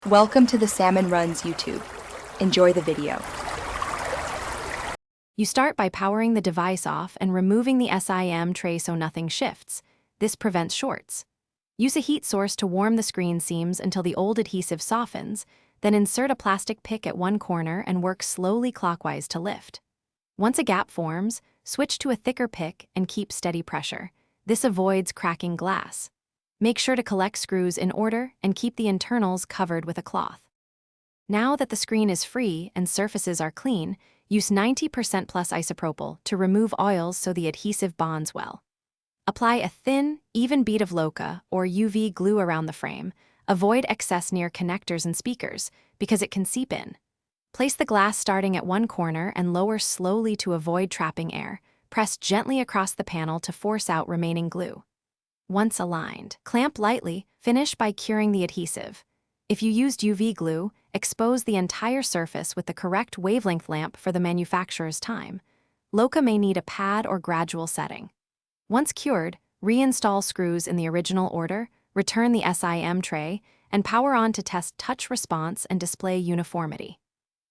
Welcome to the Salmon Runs YouTube. Enjoy the video. You start by powering the device off and removing the SIM tray so nothing shifts. This prevents shorts. Use a heat source to warm the screen seams until the old adhesive softens, then insert a plastic pick at one corner and work slowly clockwise to lift. Once a gap forms, switch to a thicker pick and keep steady pressure. This avoids cracking glass. Make sure to collect screws in order and keep the internals covered with a cloth. Now that the screen is free and surfaces are clean, use 90% plus isopropyl to remove oils so the adhesive bonds well. Apply a thin, even bead of Loca or UV glue around the frame. Avoid excess near connectors and speakers because it can seep in. Place the glass starting at one corner and lower slowly to avoid trapping air. Press gently across the panel to force out remaining glue. Once aligned, clamp lightly, finish by curing the adhesive. If you used UV glue, expose the entire surface with the correct wavelength lamp for the manufacturer's time. Loca may need a pad or gradual setting. Once cured, reinstall screws in the original order, return the SIM tray, and power on to test touch response and display uniformity.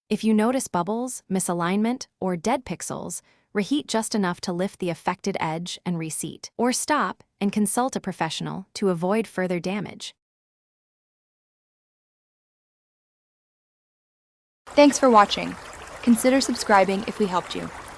If you notice bubbles, misalignment, or dead pixels, reheat just enough to lift the affected edge and reseat, or stop and consult a professional to avoid further damage. Thanks for watching. Consider subscribing if we helped you.